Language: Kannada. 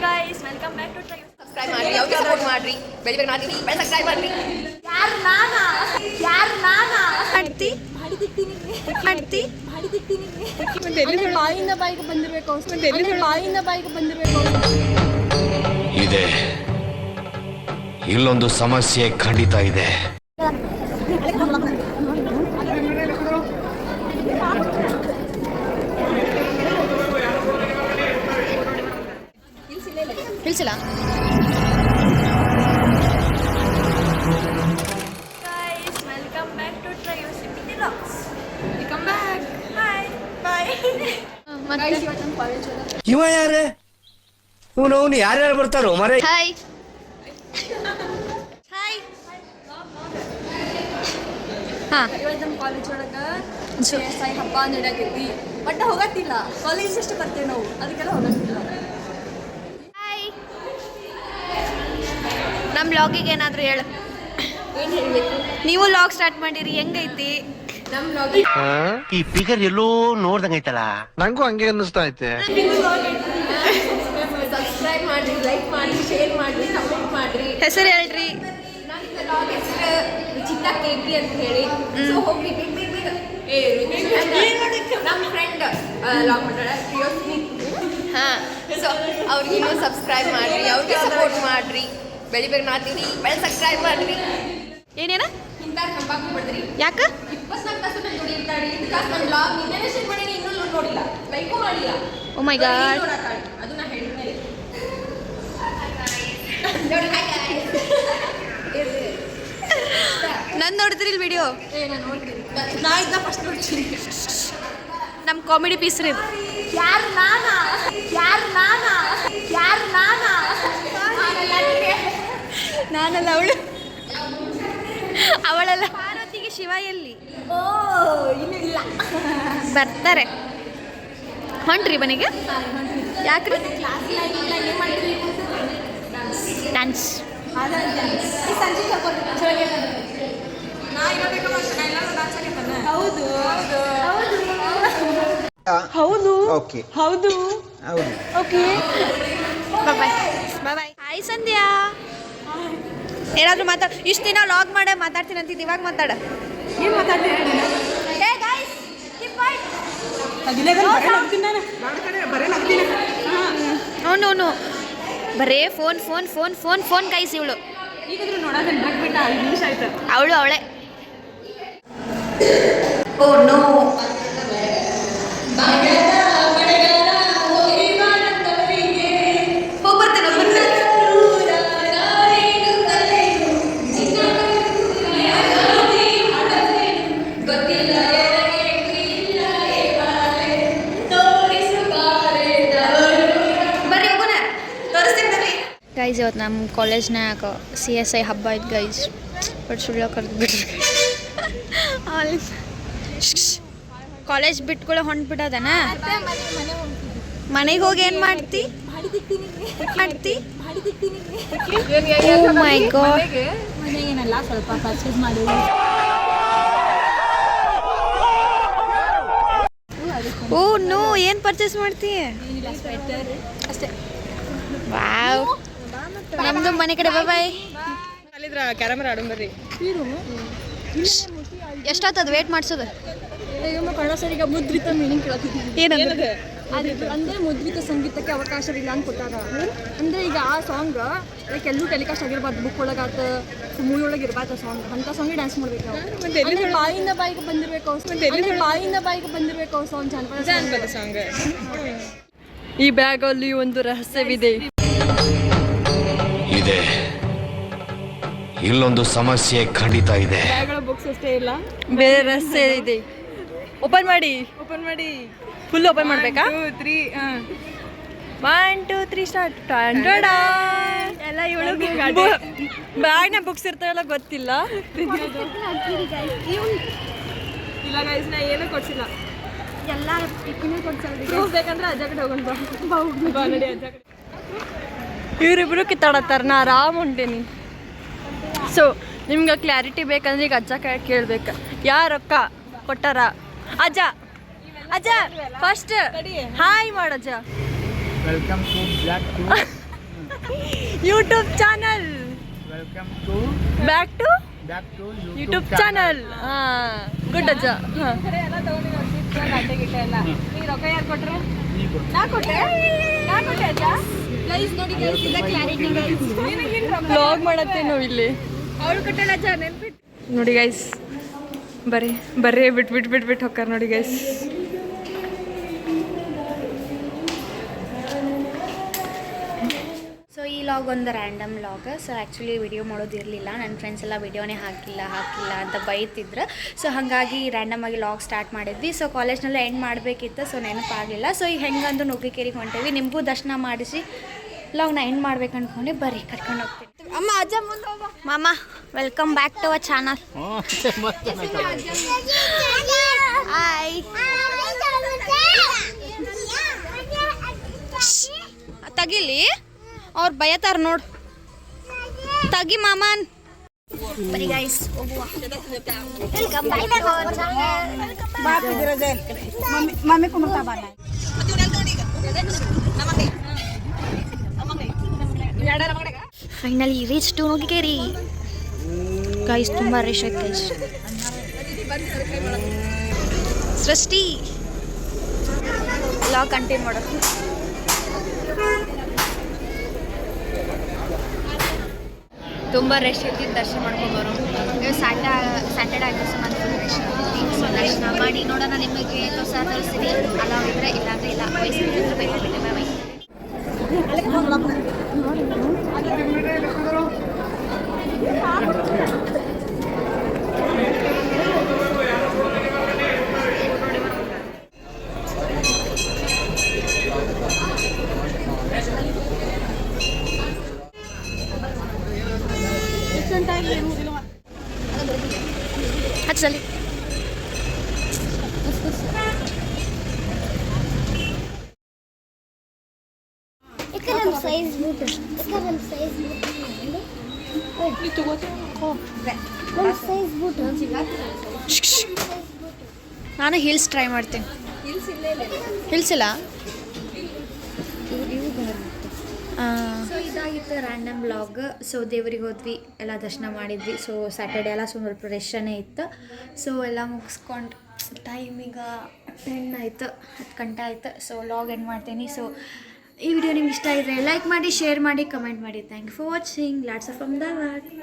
guys, welcome back to Try. Subscribe ಮಾಡ್ರಿ, ಯಾವ್ದು ಸಪೋರ್ಟ್ ಮಾಡ್ರಿ, ಬೆಳಿಗ್ಗೆ ಮಾಡ್ತೀವಿ, ಸಬ್ಸ್ಕ್ರೈಬ್ ಮಾಡ್ರಿ. ಯಾರು ನಾನಾ ಮಾಡ್ತಿ ಮತ್ತೆ ಬಾಯಿಂದ ಬಾಯಿಗೆ ಬಂದಿರಬೇಕು, ಬಾಯಿಂದ ಬಾಯಿಗೆ ಬಂದಿರಬೇಕು. ಇದೆ, ಇಲ್ಲೊಂದು ಸಮಸ್ಯೆ ಖಂಡಿತ ಇದೆ. ತಿಳಿಸಿಲ್ಲ. Guys, welcome back to Try Your Simply Vlogs. Welcome back. Bye. Bye. Guys, ಇವತ್ತು ನಮ್ಮ ಕಾಲೇಜ್ ಇವ ಯಾರೇ? ಅವನು ಯಾರ್ಯಾರು ಬರ್ತಾರೋ ಮರೆ? Hi hi. ಹಾಂ, ಇವತ್ತು ನಮ್ಮ ಕಾಲೇಜ್ ಒಳಗೆ CSI ಹಬ್ಬ ನಡೆಯಕೈತಿ. ಬಟ್ ಹೋಗತ್ತಿಲ್ಲ, ಕಾಲೇಜ್ ಅಷ್ಟು ಬರ್ತೇವೆ ನಾವು, ಅದಕ್ಕೆಲ್ಲ ಹೋಗತ್ತಿಲ್ಲ. ಹಾಯ್. ನಮ್ಮ ಲಾಗಿಗೆ ಏನಾದರೂ ಹೇಳು. ಏನು ಹೇಳಬೇಕು? ನೀವು ಲಾಗ್ ಸ್ಟಾರ್ಟ್ ಮಾಡಿರಿ, ಹೆಂಗೈತಿ ನಮ್ಮ ಲಾಗಿಗೆ ಈ ಫಿಗರ್ ಎಲ್ಲೋ ನೋಡ್ದಂಗೈತಲ್ಲ. ನಂಗೂ ಹಂಗೆ ಅನ್ನಿಸ್ತಾ ಐತೆ. ಸಬ್ಸ್ಕ್ರೈಬ್ ಮಾಡ್ರಿ, ಲೈಕ್ ಮಾಡಿ, ಶೇರ್ ಮಾಡ್ರಿ, ಕಮೆಂಟ್ ಮಾಡ್ರಿ. ಹೆಸರು ಹೇಳ್ರಿ. ನನ್ನ ಲಾಗ್ ಹೆಸರು ಚಿತ್ತ KP ಅಂತ ಹೇಳಿ. ಸೊ ಹೋಗ್ರಿ ಬೇಗ ನಮ್ಮ ಫ್ರೆಂಡ್ ಲಾಗ್ ಮಾಡ್ತಾಳ ಪ್ರಿಯೋಸ್ನಿ. ಹಾಂ, ಸೊ ಅವ್ರಿಗೆ ಇನ್ನೂ ಸಬ್ಸ್ಕ್ರೈಬ್ ಮಾಡ್ರಿ, ಅವ್ರಿಗೆ ಸಪೋರ್ಟ್ ಮಾಡ್ರಿ. ಬೆಳಿಗ್ಗೆ ಮಾಡ್ತೀವಿ, ಸಬ್ಸ್ಕ್ರೈಬ್ ಮಾಡ್ರಿ. ಏನೇನ ಇಂಥ ನಂಬಾಕ್ ಬಿಡ್ರಿ. ಯಾಕೆ 24 ತಾಸು ನಾನು ದುಡಿರ್ತಾಳೆ. ಇದು ಕಾಸು ನನ್ನ ಲಾಗ್ ನಿನ್ನೆ ಶೇರ್ ಮಾಡೀನಿ, ಇನ್ನೂ ನೋಡಿಲ್ಲ, ಲೈಕು ಮಾಡಿಲ್ಲ. ಓ ಮೈ ಗಾಡ್, ಅದು ನಾ ಹೇಳಿದ್ಮೇಲೆ ನಾನು ನೋಡಿದ್ರಿ ವಿಡಿಯೋ. ನಾನು ನೋಡ್ತೀನಿ, ನಾ ಇದ್ದ ಫಸ್ಟ್ ನೋಡ್ತೀನಿ. ನಮ್ಮ ಕಾಮಿಡಿ ಪೀಸ್ ರೀ. ಯಾರು ನಾನಾ ನಾನಲ್ಲ, ಅವಳಲ್ಲ. ಪಾರ್ವತಿಗೆ ಶಿವ ಎಲ್ಲಿ? ಓ ಇನ್ನೂ ಇಲ್ಲ, ಬರ್ತಾರೆ. ಹೊಂಟ್ರಿ ಮನೆಗೆ? ಯಾಕ್ರಿ? ಡ್ಯಾನ್ಸ್. ಸಂಜೆ ಹೌದು ಹೌದು ಓಕೆ ಹೌದು ಹೌದು ಓಕೆ. ಬಾಯ್ ಬಾಯ್. ಹಾಯ್ ಸಂಧ್ಯಾ. ಏನಾದರೂ ಮಾತಾಡ. ಇಷ್ಟು ದಿನ ಲಾಗ್ ಮಾಡೇ ಮಾತಾಡ್ತೀನಿ ಅಂತಿದ್ದು, ಇವಾಗ ಮಾತಾಡ. ಏನು ಮಾತಾಡ್ತೀನಿ? Hey guys, keep quiet. ಅವನು ಬರೇ phone phone phone phone phone ಕೈಸಿ ಇವಳು. ಈಗಾದ್ರೂ ನೋಡೋದನ್ನ ಬಿಟ್ಬಿಟ್ಟ 5 ನಿಮಿಷ ಆಯ್ತು. ಅವಳೆ. Oh no. ಗೈಸ್, ಇವತ್ತು ನಮ್ಮ ಕಾಲೇಜ್ನಾಗ CSI ಹಬ್ಬ ಐತೆ ಗೈಸ್. ಬಟ್ ಸುಳ್ಳ ಕರೆದು ಬಿಡ್ರಿ. ಕಾಲೇಜ್ ಬಿಟ್ಕೊಳ್ಳೋ ಹೊಂಟ್ಬಿಟ್ಟದನ. ಮನೆಗೆ ಹೋಗಿ ಏನು ಮಾಡ್ತಿ? ಓ ಮೈ ಗಾಡ್. ಮನೆಗೇನಲ್ಲ, ಸ್ವಲ್ಪ ಪರ್ಚೇಸ್ ಮಾಡಿ. ಓ ನೋ, ಏನು ಪರ್ಚೇಸ್ ಮಾಡ್ತಿ? ಸ್ವೆಟರ್ ಅಷ್ಟೇ. ವಾವ್, ನಮ್ದು ಮನೆ ಕಡೆ. ಬಾಯ್. ಕ್ಯಾರಮರ್ ಆಡೋಣ ಬರ್ರಿ. ಎಷ್ಟಾಗ್ತದ ವೇಟ್ ಮಾಡಿಸೋದು? ಕನ್ನಡ ಸರಿಗೆ ಮುದ್ರಿತ ಮೀನಿಂಗ್ ಕೇಳ್ತಿದ್ದೀನಿ. ಏನಂದ್ರೆ ಅಂದರೆ ಮುದ್ರಿತ ಸಂಗೀತಕ್ಕೆ ಅವಕಾಶವಿಲ್ಲ ಅಂತ ಕೊಟ್ಟಾರ. ಅಂದರೆ ಈಗ ಆ ಸಾಂಗ್ ಲೈಕ್ ಎಲ್ಲೂ ಟೆಲಿಕಾಸ್ಟ್ ಆಗಿರ್ಬಾರ್ದು, ಬುಕ್ ಒಳಗಾತ, ಮೂವಿ ಒಳಗೆ ಇರ್ಬಾರ್ದು ಸಾಂಗ್. ಅಂಥ ಸಾಂಗಿಗೆ ಡ್ಯಾನ್ಸ್ ಮಾಡ್ಬೇಕು ನಾವು. ಬಾಯಿಂದ ಬಾಯಿಗೆ ಬಂದಿರಬೇಕು ಸಾಂಗ್, ಜಾನಪದ ಸಾಂಗ್. ಈ ಬ್ಯಾಗಲ್ಲಿ ಒಂದು ರಹಸ್ಯವಿದೆ. ಇದೆ, ಇಲ್ಲೊಂದು ಸಮಸ್ಯೆ ಖಂಡಿತ ಇದೆ. ಬ್ಯಾಗ್ಗಳ ಬುಕ್ಸ್ ಅಷ್ಟೇ ಇಲ್ಲ, ಬೇರೆ ರಹಸ್ಯ ಇದೆ. ಓಪನ್ ಮಾಡಿ ಫುಲ್ ಓಪನ್ ಮಾಡಬೇಕಾ? 1 2 3 ಸ್ಟಾರ್ಟ್. ಎಲ್ಲ ಇವಳು ಬ್ಯಾಗ್ನ ಬುಕ್ಸ್ ಇರ್ತಾವೆಲ್ಲ ಗೊತ್ತಿಲ್ಲ. ಇಲ್ಲ ಗೈಸ್, ನಾ ಏನೂ ಕೊಡ್ಸಿಲ್ಲ. ಎಲ್ಲ ಬೇಕಂದ್ರೆ ಅಜ್ಜ ಕಡೆ ಹೋಗೋಣ ಬಾ ನಡಿ ಅಜ್ಜ ಕಡೆ. ಇವರಿಬ್ರು ಕಿತ್ತಾಡತ್ತಾರ, ನಾ ಆರಾಮ್ ಹೊಂಟೇನಿ. ಸೊ ನಿಮ್ಗೆ ಕ್ಲಾರಿಟಿ ಬೇಕಂದ್ರೆ ಈಗ ಅಜ್ಜ ಕೈ ಕೇಳ್ಬೇಕು. ಯಾರು ರೊಕ್ಕ ಕೊಟ್ಟಾರ? ಅಜ್ಜ ಫಸ್ಟ್ ಹಾಯ್ ಮಾಡಜ್ಜ. Welcome to block YouTube channel welcome to back to back to YouTube channel. Good ಅಜ್ಜ. ರೊಕ್ಕ ಯಾರು ಕೊಟ್ರು? ನಾ ಕೊಟ್ಟೆ ಅಜ್ಜ. ಗೈಸ್ ನೋಡಿ ಗೈಸ್ ಇದ ಕ್ಲಾರಿಟಿ ಗೈಸ್. ವ್ಲಾಗ್ ಮಾಡತ್ತೇನು ಇಲ್ಲಿ. ಅವಳು ಕೊಟ್ಟಳ ಅಜ್ಜ ನೆನ್ಪಿಟ್ಟು. ನೋಡಿ ಗೈಸ್ ಬರ್ರಿ ಬಿಟ್ಟು ಹೋಗ್ತಾರ ನೋಡಿ ಗೈಸ್. ಸೊ ಈ ಲಾಗ್ ಒಂದು random log. So actually video ಮಾಡೋದಿರಲಿಲ್ಲ, ನನ್ನ ಫ್ರೆಂಡ್ಸ್ ಎಲ್ಲ ವಿಡಿಯೋನೇ ಹಾಕಿಲ್ಲ ಅಂತ ಬೈತಿದ್ರು. ಸೊ ಹಾಗಾಗಿ ರ್ಯಾಂಡಮಾಗಿ ಲಾಗ್ ಸ್ಟಾರ್ಟ್ ಮಾಡಿದ್ವಿ. ಸೊ ಕಾಲೇಜ್ನೆಲ್ಲ ಎಂಡ್ ಮಾಡಬೇಕಿತ್ತು, ಸೊ ನೆನಪಾಗಲಿಲ್ಲ. ಸೊ ಈಗ ಹೆಂಗಂದು ನುಗ್ಗಿಕೇರಿಗೆ ಹೊಂಟೇವಿ, ನಿಮಗೂ ದರ್ಶನ ಮಾಡಿಸಿ ಲಾಗ್ನ ಎಂಡ್ ಮಾಡ್ಬೇಕು ಅಂದ್ಕೊಂಡು ಬರ್ರಿ ಕರ್ಕೊಂಡು ಹೋಗ್ತೀನಿ. ಅಮ್ಮ ಅಜ್ಜ ಮುಂದೆ ಹೋಗೋ. ಮಾಮ welcome back to our channel. Hi ತಗಿಲಿ, ಅವ್ರು ಬಯತಾರ ನೋಡು. ತಗಿ ಮಾಮನ್. ಬರೀ ಗೈಸ್ ಹೋಗುವ. Welcome back to our channel. Finally reach to Nuggikeri guys. ತುಂಬ ರಶ್ ಐತೆ ಗೈಸ್. ಸೃಷ್ಟಿ ಲಾಗ್ ಕಂಟಿನ್ಯೂ ಮಾಡೋದು. ತುಂಬ ರಶ್ ಇರ್ತಿದ್ದು ದರ್ಶನ ಮಾಡ್ಕೊಂಬರೋ. ಸ್ಯಾಟರ್ಡೆ ಆಗಿದ್ದು ಮಂತ್ ಫುಲ್ ರಶ್ ಇರ್ತೀವಿ. ಸೊ ದರ್ಶನ ಮಾಡಿ ನೋಡೋಣ, ನಿಮಗೆ ತೋರಿಸ್ತೀನಿ. ಅಲಾವ್ ಇದ್ರೆ ಇಲ್ಲಾಂದ್ರೆ ಇಲ್ಲ. ವಯಸ್ಸಿದ್ರೆ ಬೇಗ ಬೈ ಬೈ. ಹಚ್ಚಲಿ ನಾನು ಹಿಲ್ಸ್ ಟ್ರೈ ಮಾಡ್ತೀನಿ. ಹಿಲ್ಸ್ ಇಲ್ಲ. ಸೊ ಇದಾಗಿತ್ತು ರ್ಯಾಂಡಮ್ ವ್ಲಾಗ್. ಸೊ ದೇವರಿಗೆ ಹೋದ್ವಿ, ಎಲ್ಲ ದರ್ಶನ ಮಾಡಿದ್ವಿ. ಸೊ ಸ್ಯಾಟರ್ಡೆ ಎಲ್ಲ ಸ್ವಲ್ಪ ರಶ್ಶನೇ ಇತ್ತು. ಸೊ ಎಲ್ಲ ಮುಗಿಸ್ಕೊಂಡು ಟೈಮಿಗ 10 ಆಯಿತು, 10 ಗಂಟೆ ಆಯಿತು. ಸೊ ವ್ಲಾಗ್ ಎಂಡ್ ಮಾಡ್ತೀನಿ. ಸೊ ಈ ವಿಡಿಯೋ ನಿಮ್ಗೆ ಇಷ್ಟ ಇದ್ದರೆ ಲೈಕ್ ಮಾಡಿ, ಶೇರ್ ಮಾಡಿ, ಕಮೆಂಟ್ ಮಾಡಿ. Thank you for watching. Lots of from Dharwad.